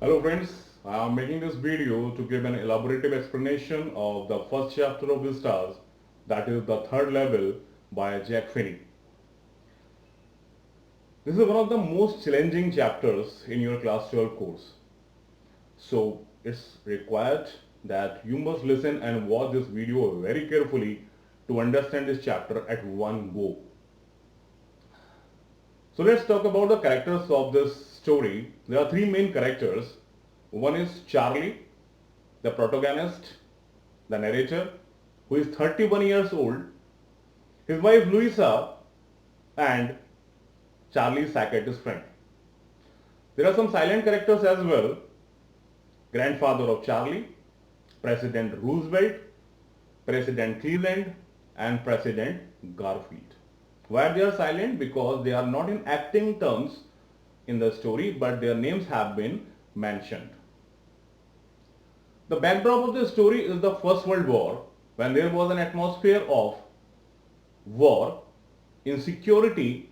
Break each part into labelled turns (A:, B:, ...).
A: Hello friends, I am making this video to give an elaborative explanation of the first chapter of the stars, that is the third level by Jack Finney. This is one of the most challenging chapters in your class 12 course. So it's required that you must listen and watch this video very carefully to understand this chapter at one go. So let's talk about the characters of this story. There are three main characters. One is Charlie, the protagonist, the narrator, who is 31 years old, his wife Louisa, and Charlie's psychiatrist friend. There are some silent characters as well. Grandfather of Charlie, President Roosevelt, President Cleveland, and President Garfield. Why they are silent? Because they are not in acting terms in the story, but their names have been mentioned. The backdrop of the story is the First World War, when there was an atmosphere of war, insecurity,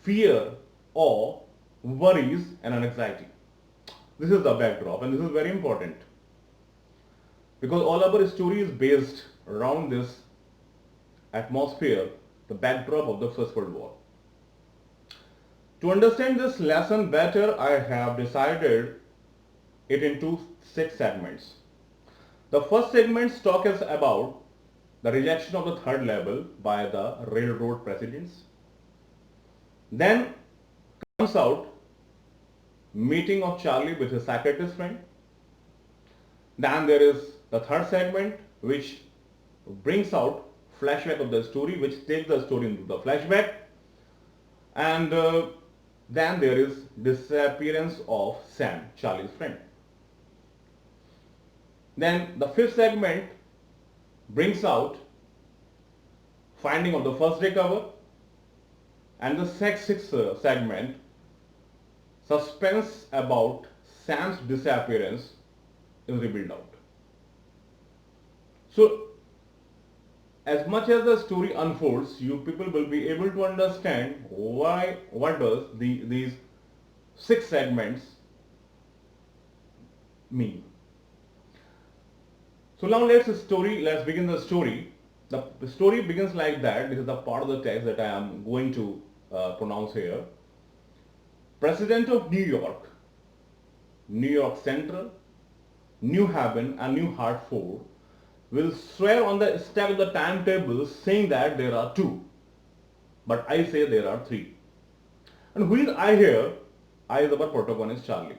A: fear, awe, worries, and anxiety. This is the backdrop, and this is very important because all our story is based around this atmosphere, the backdrop of the First World War. To understand this lesson better, I have decided it into 6 segments. The first segment talks about the rejection of the third level by the railroad presidents. Then comes out meeting of Charlie with his psychiatrist friend. Then there is the third segment which brings out flashback of the story, which takes the story into the flashback. And then there is disappearance of Sam, Charlie's friend. Then the fifth segment brings out finding of the first day cover, and the sixth segment suspense about Sam's disappearance is revealed out. So as much as the story unfolds, you people will be able to understand what does these 6 segments mean. So now let's begin the story. The story begins like that. This is the part of the text that I am going to pronounce here. President of New York, New York Central, New Haven, and New Hartford will swear on the stack of the timetable saying that there are 2. But I say there are 3. And who is I here? I is our protagonist Charlie.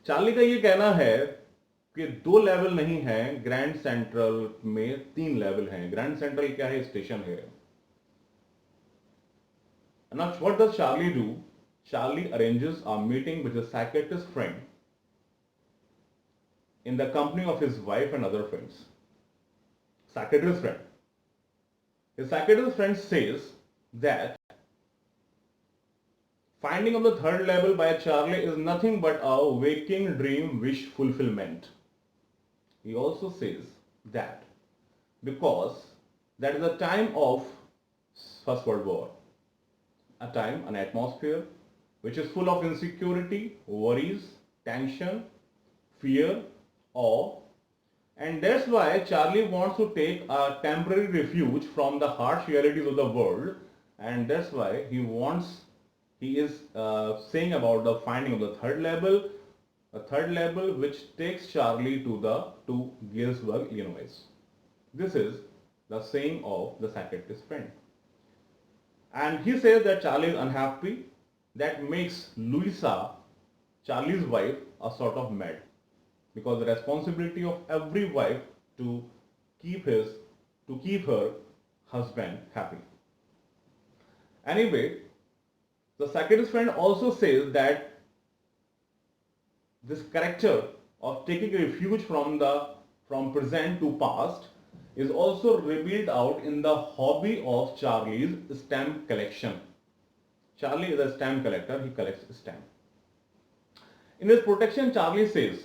A: Charlie का ये कहना है कि 2 level नहीं है, grand central में 3 level हैं. Grand central क्या है? स्टेशन है. Now what does Charlie do? Charlie arranges a meeting with his psychiatrist friend in the company of his wife and other friends. Psychiatrist friend. His psychiatrist friend says that finding of the third level by Charlie is nothing but a waking dream wish fulfillment. He also says that because that is a time of First World War, a time, an atmosphere which is full of insecurity, worries, tension, fear, awe, and that's why Charlie wants to take a temporary refuge from the harsh realities of the world, and that's why he is saying about the finding of the third level, a third level which takes Charlie to Galesburg, Illinois. This is the saying of the psychiatrist friend. And he says that Charlie is unhappy. That makes Louisa, Charlie's wife, a sort of mad. Because the responsibility of every wife to keep her husband happy. Anyway, the psychiatrist friend also says that this character of taking refuge from present to past is also revealed out in the hobby of Charlie's stamp collection. Charlie is a stamp collector, he collects stamps. In his protection, Charlie says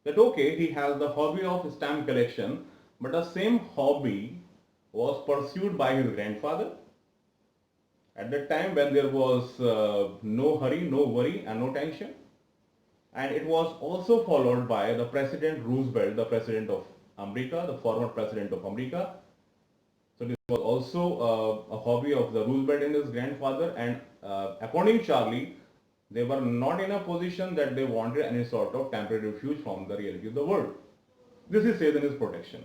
A: that okay, he has the hobby of stamp collection, but the same hobby was pursued by his grandfather at that time when there was no hurry, no worry, and no tension. And it was also followed by the President Roosevelt, the President of America, the former President of America. So this was also a hobby of the Roosevelt and his grandfather, and according to Charlie, they were not in a position that they wanted any sort of temporary refuge from the reality of the world. This he says in his protection.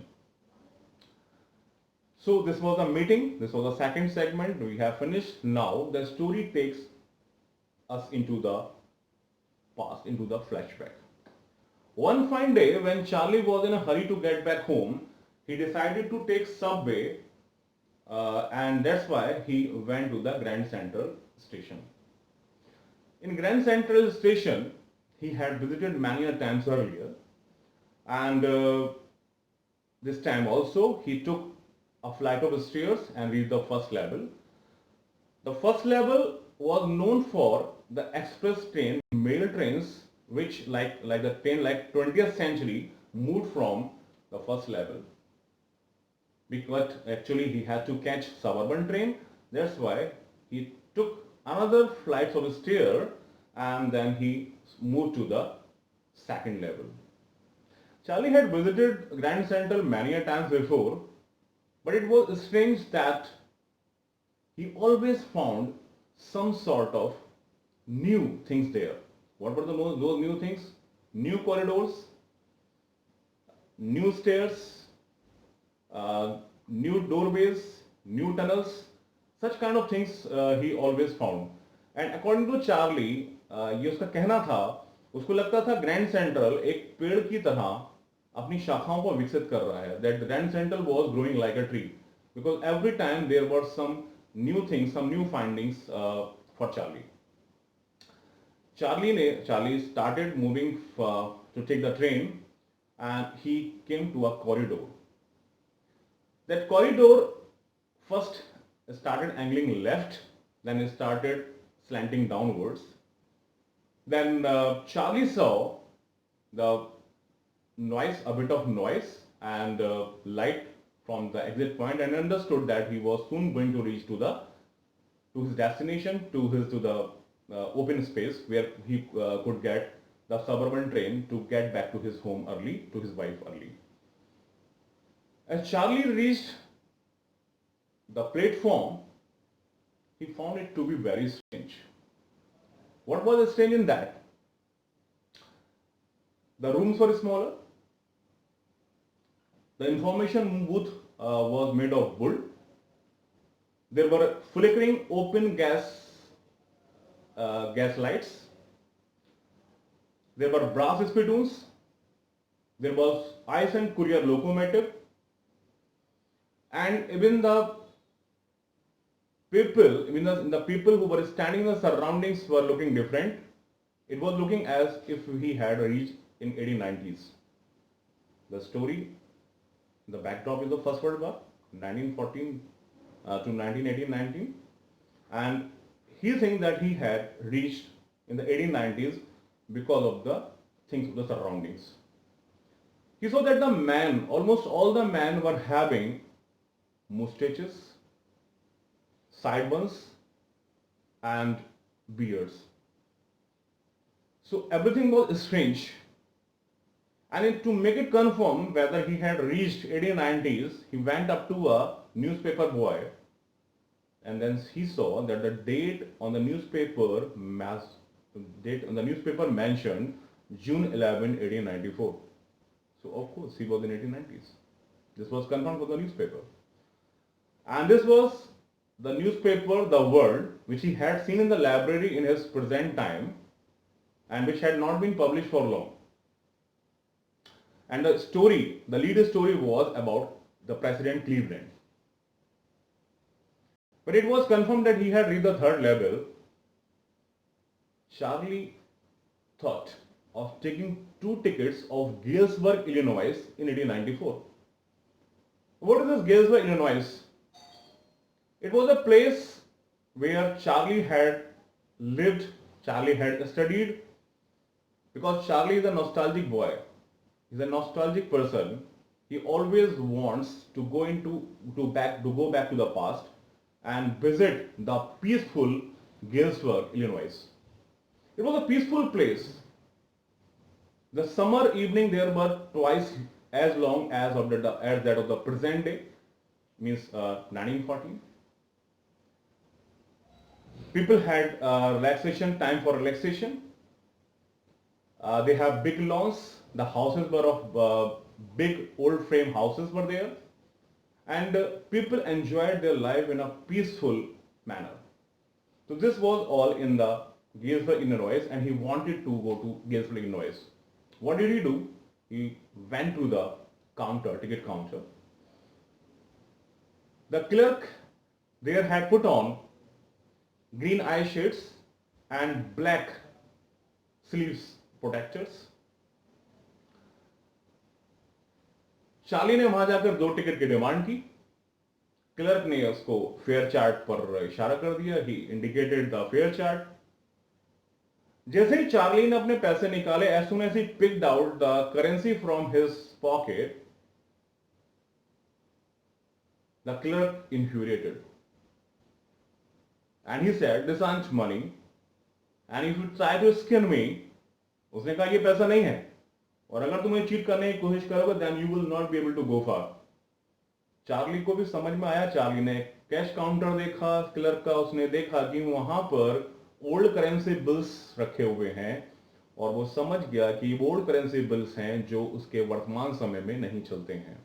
A: So this was a meeting, this was the second segment, we have finished. Now the story takes us into the past, into the flashback. One fine day when Charlie was in a hurry to get back home, he decided to take subway, and that's why he went to the Grand Central Station. In Grand Central Station, he had visited many a times earlier, and this time also he took a flight of stairs and reached the first level. The first level was known for the express train, mail trains, which like the train like 20th century moved from the first level. Because actually he had to catch suburban train, that's why he took another flight of stair and then he moved to the second level. Charlie had visited Grand Central many a times before, but it was strange that he always found some sort of new things there. What were those new things? New corridors, new stairs, new doorways, new tunnels, such kind of things he always found. And according to Charlie, ये उसका कहना था, उसको लगता था grand central एक पेड़ की तरह अपनी शाखाओं को विकसित कर रहा है. That Grand Central was growing like a tree because every time there were some new things, some new findings for Charlie. Charlie started moving to take the train, and he came to a corridor. That corridor first started angling left, then it started slanting downwards. Then Charlie saw the noise, a bit of noise and light from the exit point, and understood that he was soon going to reach to his destination, to the open space where he could get the suburban train to get back to his home early, to his wife early. As Charlie reached the platform, he found it to be very strange. What was strange in that? The rooms were smaller. The information booth was made of wood. There were flickering open gas lights. There were brass spittoons. There was ice and courier locomotive. And even the people who were standing in the surroundings were looking different. It was looking as if he had reached in 1890s. The story, the backdrop is the First World War, 1914 to 1918-19, and he thinks that he had reached in the 1890s because of the things of the surroundings. He saw that almost all the men were having mustaches, sideburns, and beards. So everything was strange. And to make it confirm whether he had reached 1890s, he went up to a newspaper boy, and then he saw that the date on the newspaper mentioned June 11, 1894. So of course he was in 1890s. This was confirmed for the newspaper. And this was the newspaper, The World, which he had seen in the library in his present time and which had not been published for long. And the lead story was about the President Cleveland. But it was confirmed that he had reached the third level. Charlie thought of taking 2 tickets of Galesburg, Illinois in 1894. What is this Galesburg, Illinois? It was a place where Charlie had lived, Charlie had studied, because Charlie is a nostalgic boy. He's a nostalgic person. He always wants to go back to the past and visit the peaceful Galesburg, Illinois. It was a peaceful place. The summer evening there were twice as long as as that of the present day, means 1914. People had relaxation time for relaxation. They have big lawns. The houses were of big old frame houses were there, and people enjoyed their life in a peaceful manner. So this was all in the Gainesville, Illinois, and he wanted to go to Gainesville, Illinois. What did he do? He went to the counter, ticket counter. The clerk there had put on green eye shades and black sleeves protectors. Charlie ने वहां जाकर 2 ticket की demand की. Clerk ने उसको fair chart पर इशारा कर दिया. He indicated the fare chart. जैसे ही चार्ली ने अपने पैसे निकाले, as soon as he picked out the currency from his pocket, the clerk infuriated and he said, "This aren't money, and if you try to skin me," उसने कहा ये पैसा नहीं है, और अगर तुम्हें चीट करने की कोशिश करोगे, then you will not be able to go far. Charlie को भी समझ में आया. चार्ली ने कैश काउंटर देखा क्लर्क का. उसने देखा कि वहां पर ओल्ड करेंसी बिल्स रखे हुए हैं, और वो समझ गया कि ओल्ड करेंसी बिल्स हैं जो उसके वर्तमान समय में नहीं चलते हैं.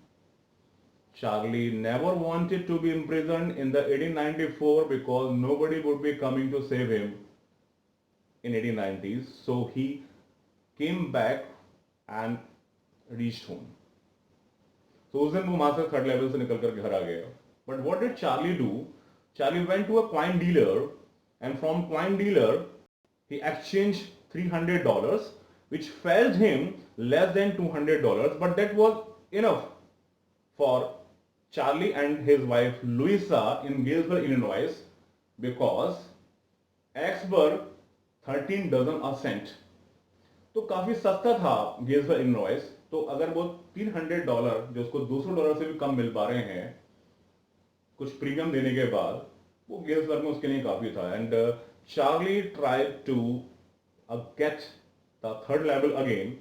A: Charlie never wanted to be imprisoned in the 1894 because nobody would be coming to save him in 1890s. So he came back and reached home. So उस दिन वो वहां से थर्ड लेवल से निकल कर घर आ गया. But what did Charlie do? Charlie went to a coin dealer, and from coin dealer he exchanged $300, which fetched him less than $200, but that was enough for Charlie and his wife Louisa in Gainesville, Illinois, because X were 13 dozen a cent. तो काफी सस्ता था Gainesville, Illinois. तो अगर वो $300 जो उसको $200 से भी कम मिल पा रहे हैं कुछ प्रीमियम देने के बाद, वो Gainesville में उसके लिए काफी था. And Charlie tried to get the third level again,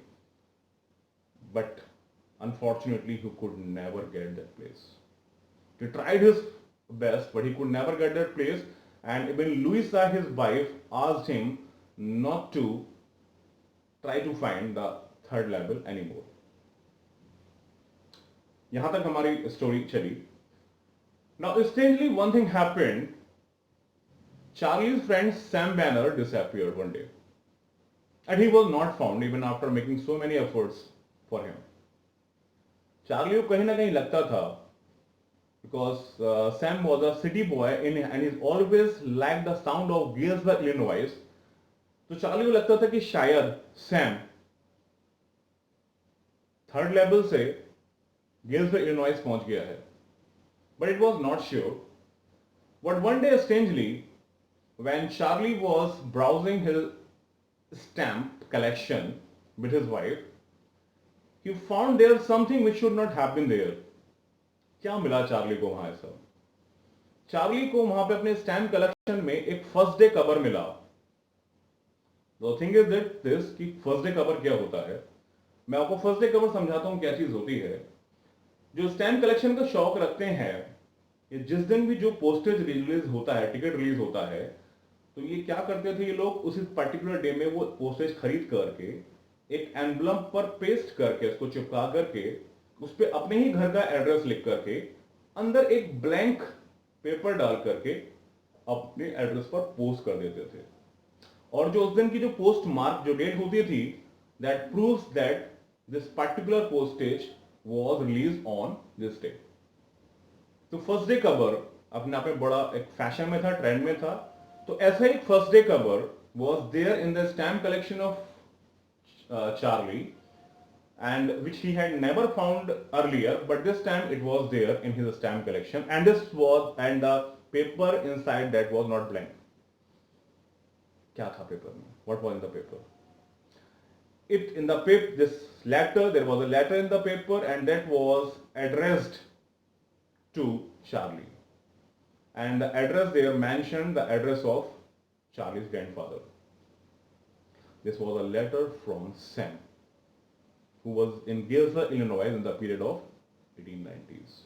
A: but unfortunately he could never get that place. He tried his best, but he could never get that place. And even Louisa, his wife, asked him not to try to find the third level anymore. यहां तक हमारी story चली. Now, strangely, one thing happened. Charlie's friend Sam Banner disappeared one day, and he was not found even after making so many efforts for him. Charlie को कहीं ना कहीं लगता था, because Sam was a city boy and he's always liked the sound of Gainesville, Illinois. तो Charlie को लगता था कि शायद सैम थर्ड लेवल से गेल्सविल, इलिनॉइस पहुंच गया है. But it was not sure. But one day, strangely, when Charlie was browsing his stamp collection with his wife, he found there something which should not have been there. क्या मिला Charlie को वहां? ऐसा Charlie को वहां पे अपने stamp collection में एक फर्स्ट डे कवर मिला. The thing is that this कि फर्स्ट डे कवर क्या होता है. मैं आपको फर्स्ट डे कवर समझाता हूं क्या चीज होती है. जो स्टैम्प कलेक्शन का शौक रखते हैं, ये जिस दिन भी जो पोस्टेज रिलीज होता है, टिकट रिलीज होता है, तो ये क्या करते थे, ये लोग उसी पर्टिकुलर डे में वो पोस्टेज खरीद करके एक एनवलप पर पेस्ट करके उसको चिपका करके उस पर अपने ही घर का एड्रेस लिख करके अंदर एक ब्लैंक पेपर डाल करके अपने एड्रेस पर पोस्ट कर देते थे. और जो उस दिन की जो पोस्ट मार्क जो डेट होती थी, that proves that this particular postage was released on this day. तो फर्स्ट डे कवर अपने आप में बड़ा एक फैशन में था, ट्रेंड में था. तो ऐसा एक first day cover was there in the stamp collection of Charlie, and which he had never found earlier, but this time it was there in his stamp collection, and the paper inside that was not blank. क्या था paper में? What was in the paper? There was a letter in the paper, and that was addressed to Charlie. And the address there mentioned the address of Charlie's grandfather. This was a letter from Sam. who was in Galesburg, Illinois in the period of 1890s.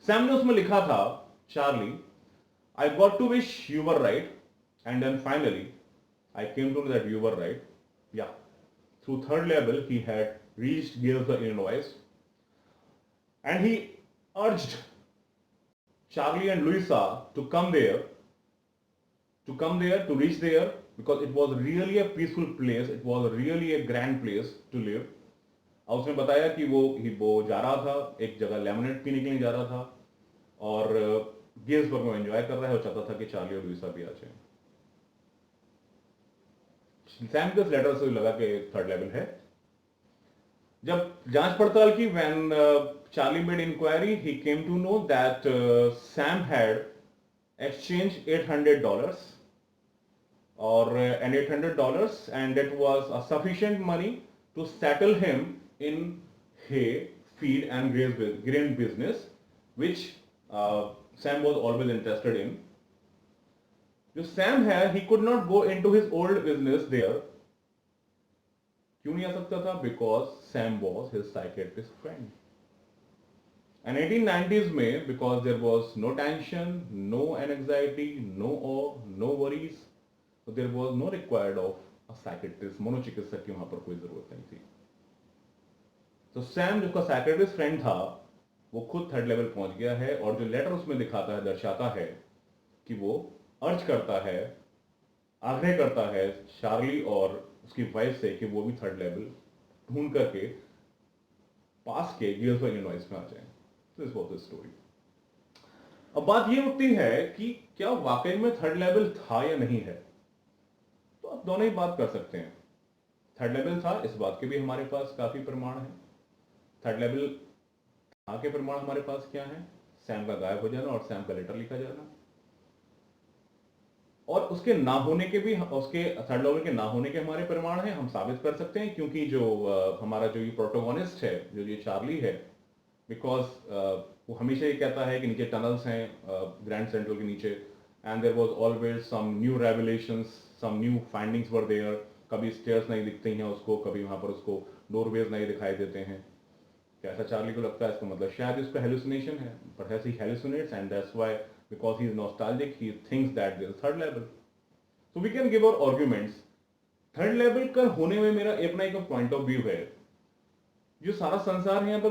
A: Sam ने उसमें लिखा था, Charlie, I got to wish you were right, and then finally I came to know that you were right. Yeah, through third level he had reached Galesburg, Illinois, and he urged Charlie and Louisa to come there, to reach there, because it was really a peaceful place, it was really a grand place to live. और उसने बताया कि वो जा रहा था एक जगह लेमनेड पीने के लिए जा रहा था और गेल्सबर्ग में एंजॉय कर रहा है और चाहता था कि चार्ली और लुइसा भी आ जाए. सैम के लेटर से लगा कि थर्ड लेवल है. जब जांच पड़ताल की, when Charlie made inquiry, he came to know that Sam had exchange $800 or and $800, and that was a sufficient money to settle him in hay, feed and grain business, which Sam was always interested in. जो Sam है, he could not go into his old business there. क्यों नहीं आ सकता था? Because Sam was his psychiatrist friend. And 1890s में, because there was no tension, no anxiety, no awe, no worries, so there was no required of a psychiatrist, मनोचिकित्सक की वहां पर कोई जरूरत नहीं थी. तो सैम जो का साइकियाट्रिस्ट फ्रेंड था, वो खुद थर्ड लेवल पहुंच गया है, और जो लेटर उसमें दिखाता है, दर्शाता है कि वो अर्ज करता है, आग्रह करता है चार्ली और उसकी वाइफ से कि वो भी थर्ड लेवल ढूंढ करके पास के गेल्सबर्ग, इलिनॉइस में आ जाए. This was the story. अब बात ये उठती है कि क्या वाकई में थर्ड लेवल था या नहीं है. तो आप दोनों ही बात कर सकते हैं. थर्ड लेवल था, इस बात के भी हमारे पास काफी प्रमाण है. थर्ड लेवल था के प्रमाण हमारे पास क्या है? सैम का गायब हो जाना और सैम का लेटर लिखा जाना. और उसके ना होने के भी, उसके थर्ड लेवल के ना होने के हमारे प्रमाण हैं. हम साबित कर सकते हैं क्योंकि जो हमारा जो ये प्रोटोगोनिस्ट है, जो ये चार्ली है, बिकॉज वो हमेशा ये कहता है कि नीचे टनल्स हैं ग्रैंड सेंट्रल के नीचे, and there was always some new revelations, some new findings were there. कभी स्टेयर्स नहीं दिखती हैं उसको, कभी वहां पर उसको डोरवेज नहीं दिखाई देते हैं. ऐसा चार्ली को लगता है, इसका मतलब शायद इसका हेलुसिनेशन है. Perhaps he hallucinates, and that's why, because he is nostalgic, he thinks that there is third level. So we can give our arguments. Third level का होने में मेरा अपना एक पॉइंट ऑफ व्यू है. जो सारा संसार है, यहाँ पर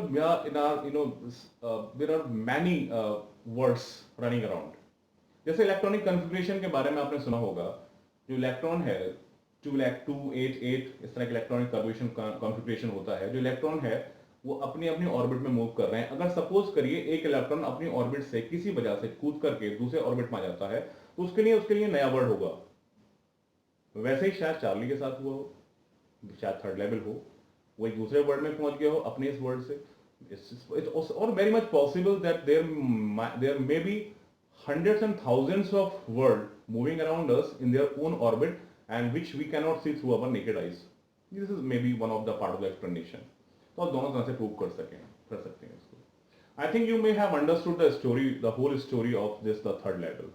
A: there are many words running around. जैसे इलेक्ट्रॉनिक कॉन्फ़िगरेशन के बारे में आपने सुना होगा. जो इलेक्ट्रॉन है 2,288, इस तरह के इलेक्ट्रॉनिक कॉन्फ़िगरेशन होता है. जो इलेक्ट्रॉन है वो अपनी अपनी ऑर्बिट में मूव कर रहे हैं. अगर सपोज करिए एक इलेक्ट्रॉन अपनी ऑर्बिट से किसी वजह से कूद करके दूसरे ऑर्बिट में आ जाता है, तो उसके लिए नया वर्ड होगा. वैसे ही शायद चार्ली के साथ हुआ हो, शायद थर्ड लेवल हो, वो एक दूसरे वर्ड में पहुंच गया हो अपने इस वर्ड से. और very much possible that there may be hundreds and thousands of world moving around us in their own orbit, and which we cannot see through our naked eyes. This is maybe one of the part of the explanation. तो आप दोनों तरह से prove कर सकते हैं इसको. I think you may have understood the story, the whole story of this, the third level.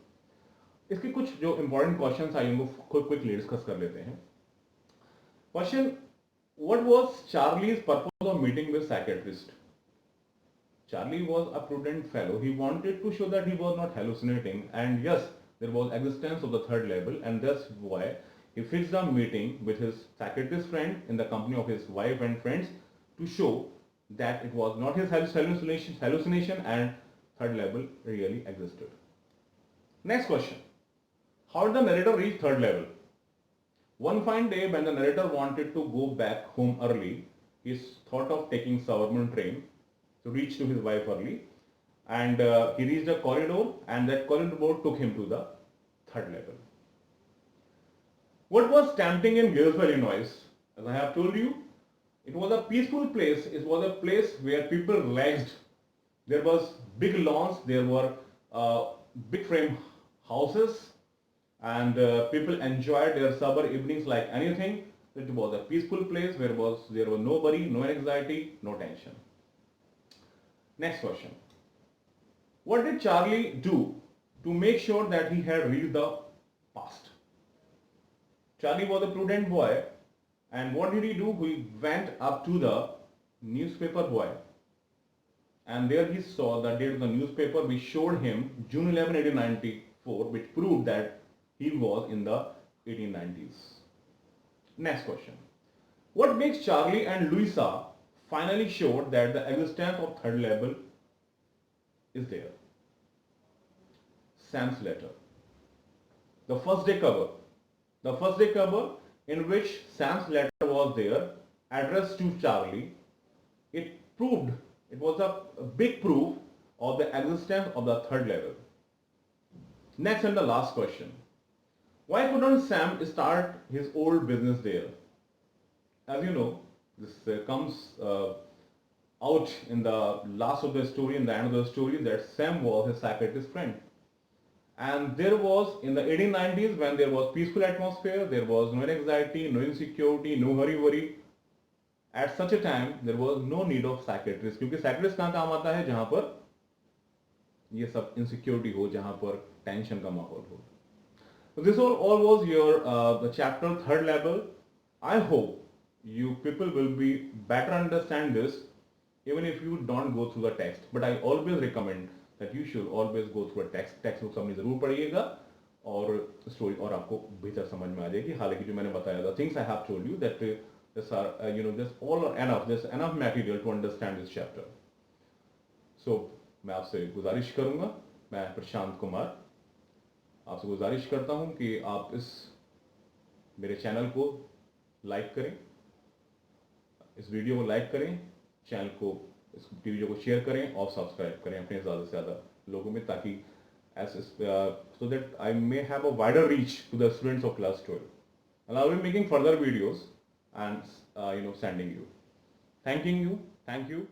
A: इसके कुछ जो important questions हैं उनको quickly discuss कर लेते हैं. Question: What was Charlie's purpose of meeting with psychiatrist? Charlie was a prudent fellow. He wanted to show that he was not hallucinating, and yes, there was existence of the third level, and that's why he fixed a meeting with his psychiatrist friend in the company of his wife and friends to show that it was not his hallucination and third level really existed. Next question: How did the narrator reach third level? One fine day, when the narrator wanted to go back home early, he thought of taking suburban train to reach to his wife early, and he reached a corridor, and that corridor took him to the third level. What was tempting in Galesburg, Illinois? As I have told you, it was a peaceful place. It was a place where people relaxed. There was big lawns, there were big frame houses, and people enjoyed their summer evenings like anything. It was a peaceful place where there was no worry, no anxiety, no tension. Next question: What did Charlie do to make sure that he had reached the past? Charlie was a prudent boy, And what did he do? He went up to the newspaper boy, and there he saw the date of the newspaper which showed him June 11, 1894, which proved that he was in the 1890s. Next question. What makes Charlie and Louisa finally showed that the existence of third level is there? Sam's letter. The first day cover. The first day cover in which Sam's letter was there addressed to Charlie. It proved, it was a big proof of the existence of the third level. Next and the last question. Why couldn't Sam start his old business there? As you know, this comes out in the last of the story, in the end of the story, that Sam was his psychiatrist friend. And there was, in the 1890s, when there was peaceful atmosphere, there was no anxiety, no insecurity, no hurry worry. At such a time, there was no need of psychiatrist, क्योंकि psychiatrist कहाँ काम आता है जहाँ पर ये सब insecurity हो, जहाँ पर tension का माहौल हो. So this all was your the chapter third level. I hope you people will be better understand this even if you don't go through the text. But I always recommend that you should always go through a text. Text को समझ जरूर पढ़िएगा और story और आपको बेहतर समझ में आ जाएगी. हालांकि जो मैंने बताया the things I have told you that this are this all are enough. There's enough material to understand this chapter. So मैं आपसे गुजारिश करूँगा, मैं प्रशांत कुमार आपसे गुजारिश करता हूँ कि आप इस मेरे चैनल को लाइक करें, इस वीडियो को लाइक करें, चैनल को, इस वीडियो को शेयर करें और सब्सक्राइब करें अपने ज़्यादा से ज़्यादा लोगों में, ताकि so that I may have a wider reach to the students of class 12. And I will be making further videos and sending you. Thank you.